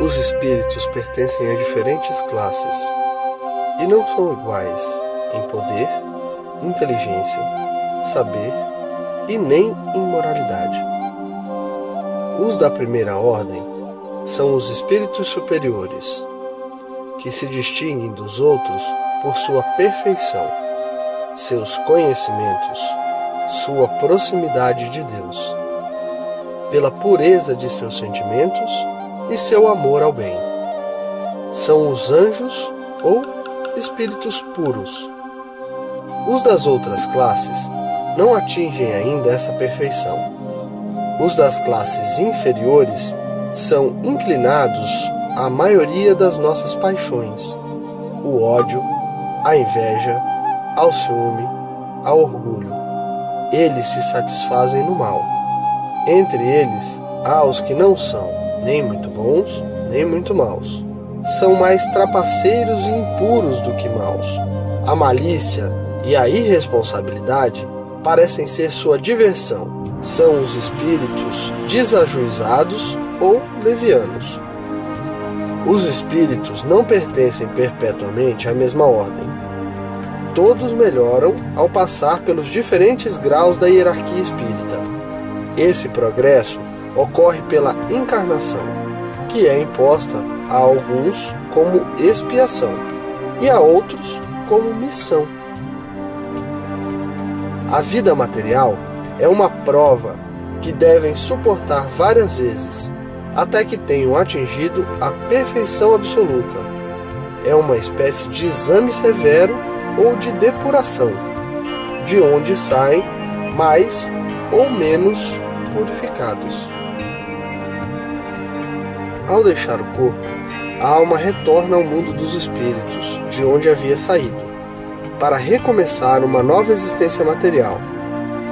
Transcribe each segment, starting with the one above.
Os espíritos pertencem a diferentes classes e não são iguais em poder, inteligência, saber e nem em moralidade. Os da primeira ordem são os espíritos superiores, que se distinguem dos outros por sua perfeição, seus conhecimentos, sua proximidade de Deus, pela pureza de seus sentimentos e seu amor ao bem. São os anjos ou espíritos puros. Os das outras classes não atingem ainda essa perfeição. Os das classes inferiores são inclinados à maioria das nossas paixões: o ódio, a inveja, ao ciúme, ao orgulho. Eles se satisfazem no mal. Entre eles há os que não são nem muito bons, nem muito maus. São mais trapaceiros e impuros do que maus. A malícia e a irresponsabilidade parecem ser sua diversão. São os espíritos desajuizados ou levianos. Os espíritos não pertencem perpetuamente à mesma ordem. Todos melhoram ao passar pelos diferentes graus da hierarquia espírita. Esse progresso ocorre pela encarnação, que é imposta a alguns como expiação e a outros como missão. A vida material é uma prova que devem suportar várias vezes, até que tenham atingido a perfeição absoluta. É uma espécie de exame severo ou de depuração, de onde saem mais ou menos purificados. Ao deixar o corpo, a alma retorna ao mundo dos espíritos, de onde havia saído, para recomeçar uma nova existência material,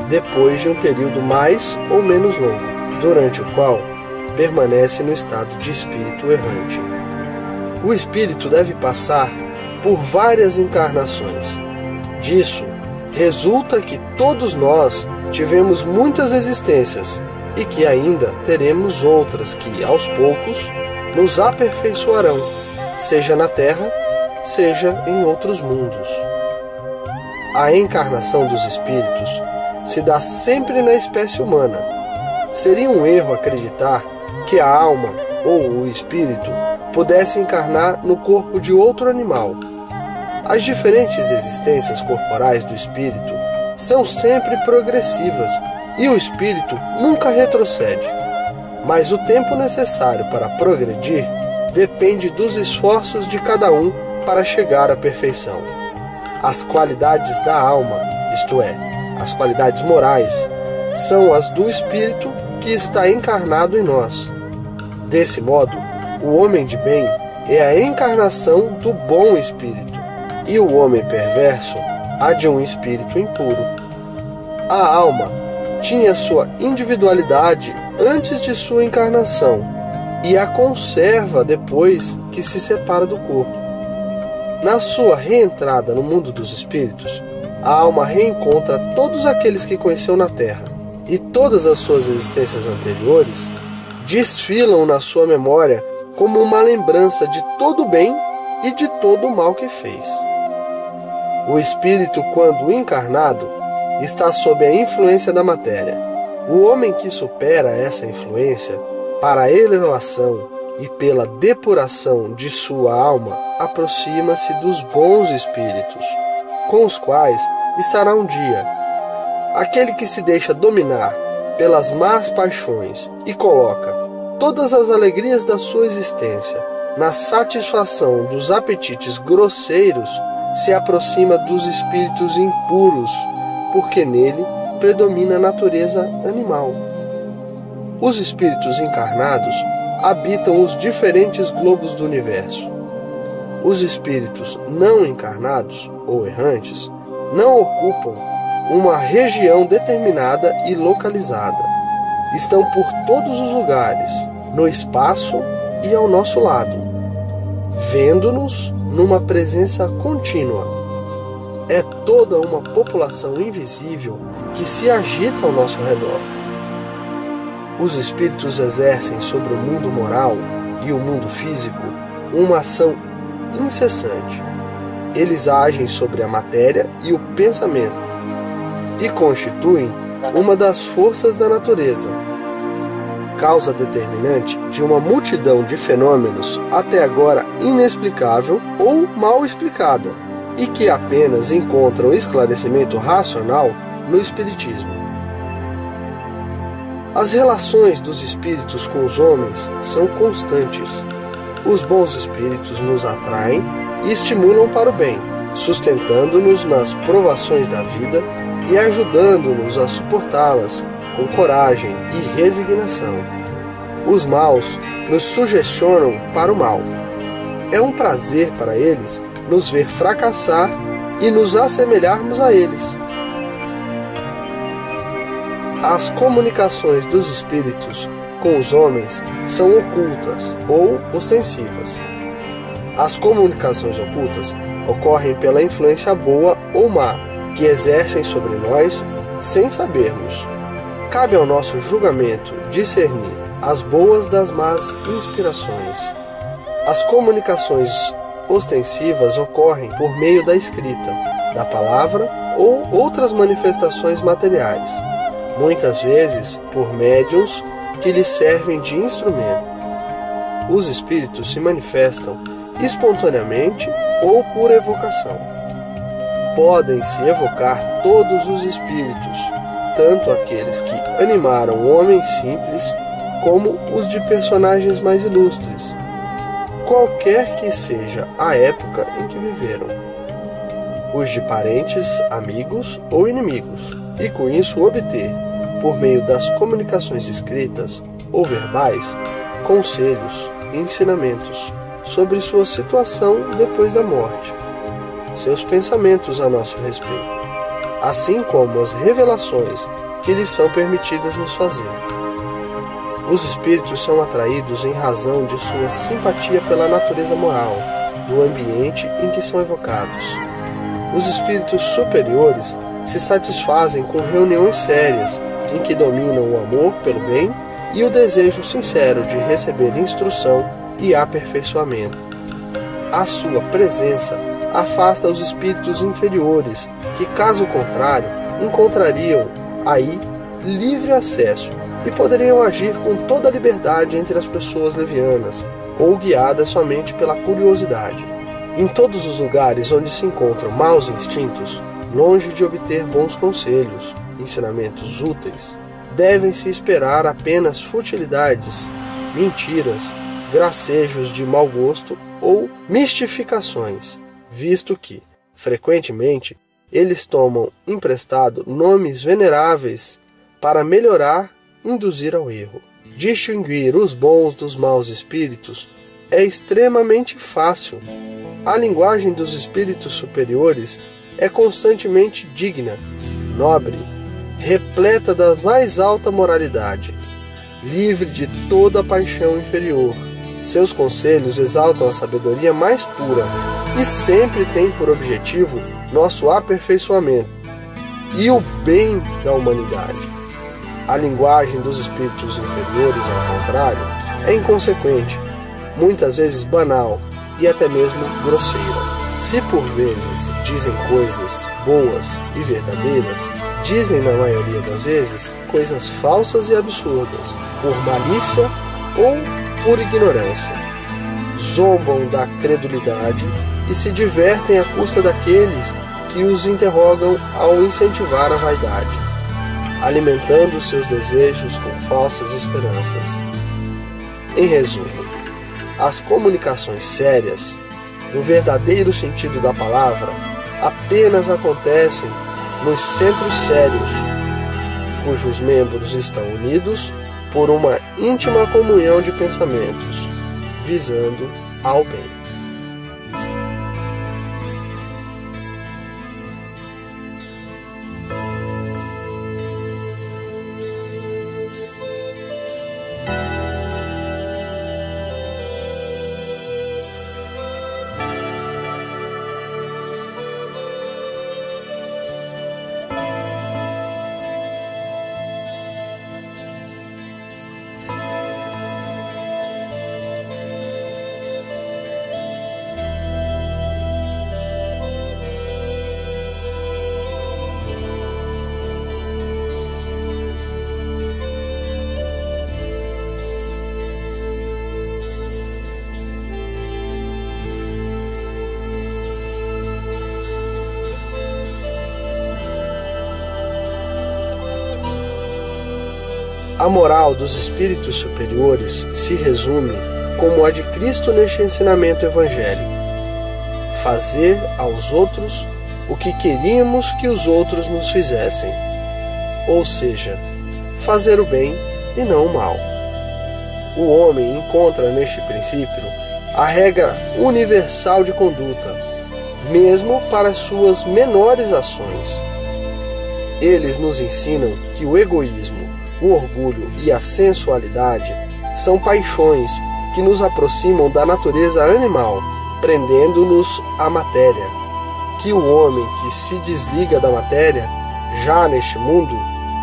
depois de um período mais ou menos longo, durante o qual permanece no estado de espírito errante. O espírito deve passar por várias encarnações. Disso resulta que todos nós tivemos muitas existências e que ainda teremos outras que, aos poucos, nos aperfeiçoarão, seja na Terra, seja em outros mundos. A encarnação dos espíritos se dá sempre na espécie humana. Seria um erro acreditar que a alma ou o espírito pudesse encarnar no corpo de outro animal. As diferentes existências corporais do espírito são sempre progressivas e o espírito nunca retrocede. Mas o tempo necessário para progredir depende dos esforços de cada um para chegar à perfeição. As qualidades da alma, isto é, as qualidades morais, são as do espírito que está encarnado em nós. Desse modo, o homem de bem é a encarnação do bom espírito, e o homem perverso a de um espírito impuro. A alma tinha sua individualidade antes de sua encarnação e a conserva depois que se separa do corpo. Na sua reentrada no mundo dos espíritos, a alma reencontra todos aqueles que conheceu na Terra, e todas as suas existências anteriores desfilam na sua memória como uma lembrança de todo o bem e de todo o mal que fez. O espírito, quando encarnado, está sob a influência da matéria. O homem que supera essa influência, para a elevação e pela depuração de sua alma, aproxima-se dos bons espíritos, com os quais estará um dia. Aquele que se deixa dominar pelas más paixões e coloca todas as alegrias da sua existência na satisfação dos apetites grosseiros se aproxima dos espíritos impuros, porque nele predomina a natureza animal. Os espíritos encarnados habitam os diferentes globos do universo. Os espíritos não encarnados ou errantes não ocupam uma região determinada e localizada. Estão por todos os lugares, no espaço e ao nosso lado, vendo-nos numa presença contínua. É toda uma população invisível que se agita ao nosso redor. Os espíritos exercem sobre o mundo moral e o mundo físico uma ação incessante. Eles agem sobre a matéria e o pensamento e constituem uma das forças da natureza, causa determinante de uma multidão de fenômenos até agora inexplicável ou mal explicada e que apenas encontram esclarecimento racional no Espiritismo. As relações dos espíritos com os homens são constantes. Os bons espíritos nos atraem e estimulam para o bem, sustentando-nos nas provações da vida e ajudando-nos a suportá-las com coragem e resignação. Os maus nos sugestionam para o mal. É um prazer para eles nos ver fracassar e nos assemelharmos a eles. As comunicações dos espíritos com os homens são ocultas ou ostensivas. As comunicações ocultas ocorrem pela influência boa ou má que exercem sobre nós sem sabermos. Cabe ao nosso julgamento discernir as boas das más inspirações. As comunicações ostensivas ocorrem por meio da escrita, da palavra ou outras manifestações materiais, muitas vezes por médiuns que lhes servem de instrumento. Os espíritos se manifestam espontaneamente ou por evocação. Podem-se evocar todos os espíritos, tanto aqueles que animaram homens simples, como os de personagens mais ilustres, qualquer que seja a época em que viveram, os de parentes, amigos ou inimigos, e com isso obter, por meio das comunicações escritas ou verbais, conselhos e ensinamentos sobre sua situação depois da morte, seus pensamentos a nosso respeito, assim como as revelações que lhes são permitidas nos fazer. Os espíritos são atraídos em razão de sua simpatia pela natureza moral, do ambiente em que são evocados. Os espíritos superiores se satisfazem com reuniões sérias, em que dominam o amor pelo bem e o desejo sincero de receber instrução e aperfeiçoamento. A sua presença afasta os espíritos inferiores, que, caso contrário, encontrariam aí livre acesso e poderiam agir com toda a liberdade entre as pessoas levianas, ou guiadas somente pela curiosidade. Em todos os lugares onde se encontram maus instintos, longe de obter bons conselhos, ensinamentos úteis, devem-se esperar apenas futilidades, mentiras, gracejos de mau gosto ou mistificações, visto que, frequentemente, eles tomam emprestado nomes veneráveis para melhorar e induzir ao erro. Distinguir os bons dos maus espíritos é extremamente fácil. A linguagem dos espíritos superiores é constantemente digna, nobre, repleta da mais alta moralidade, livre de toda paixão inferior. Seus conselhos exaltam a sabedoria mais pura e sempre têm por objetivo nosso aperfeiçoamento e o bem da humanidade. A linguagem dos espíritos inferiores, ao contrário, é inconsequente, muitas vezes banal e até mesmo grosseira. Se por vezes dizem coisas boas e verdadeiras, dizem na maioria das vezes coisas falsas e absurdas, por malícia ou por ignorância. Zombam da credulidade e se divertem à custa daqueles que os interrogam ao incentivar a vaidade, alimentando seus desejos com falsas esperanças. Em resumo, as comunicações sérias, no verdadeiro sentido da palavra, apenas acontecem nos centros sérios, cujos membros estão unidos por uma íntima comunhão de pensamentos, visando ao bem. A moral dos espíritos superiores se resume como a de Cristo neste ensinamento evangélico: fazer aos outros o que queríamos que os outros nos fizessem, ou seja, fazer o bem e não o mal. O homem encontra neste princípio a regra universal de conduta, mesmo para suas menores ações. Eles nos ensinam que o egoísmo, o orgulho e a sensualidade são paixões que nos aproximam da natureza animal, prendendo-nos à matéria, que o homem que se desliga da matéria, já neste mundo,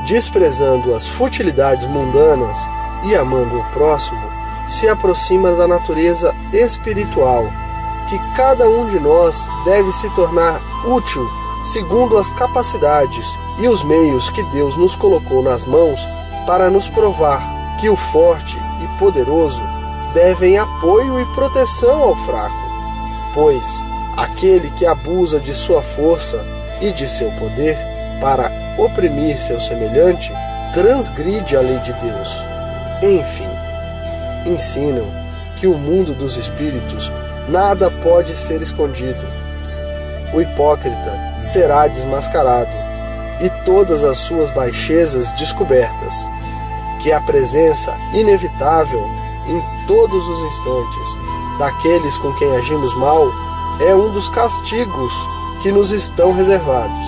desprezando as futilidades mundanas e amando o próximo, se aproxima da natureza espiritual, que cada um de nós deve se tornar útil segundo as capacidades e os meios que Deus nos colocou nas mãos para nos provar que o forte e poderoso devem apoio e proteção ao fraco, pois aquele que abusa de sua força e de seu poder para oprimir seu semelhante transgride a lei de Deus. Enfim, ensinam que o mundo dos espíritos nada pode ser escondido. O hipócrita será desmascarado e todas as suas baixezas descobertas, que a presença inevitável em todos os instantes daqueles com quem agimos mal é um dos castigos que nos estão reservados,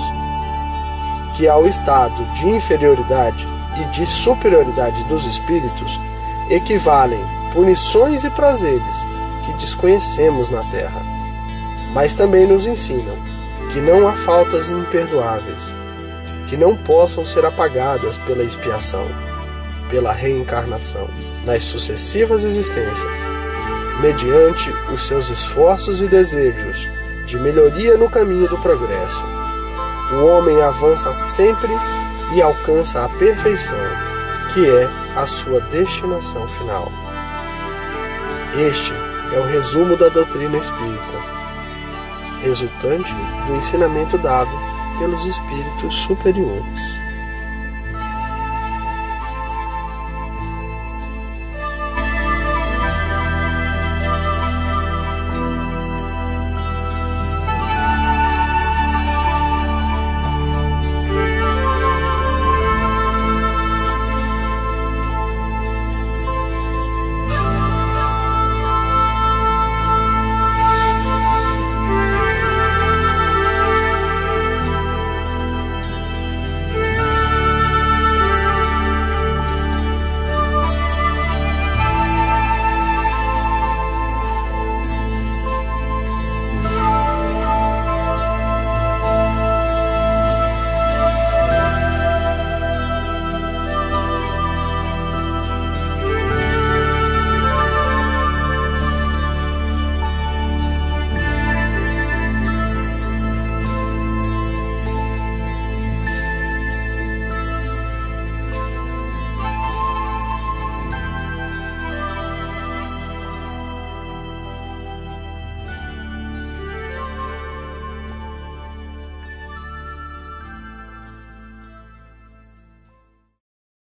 que ao estado de inferioridade e de superioridade dos espíritos equivalem punições e prazeres que desconhecemos na terra. Mas também nos ensinam que não há faltas imperdoáveis, que não possam ser apagadas pela expiação, pela reencarnação, nas sucessivas existências, mediante os seus esforços e desejos de melhoria no caminho do progresso. O homem avança sempre e alcança a perfeição, que é a sua destinação final. Este é o resumo da doutrina espírita, resultante do ensinamento dado pelos espíritos superiores.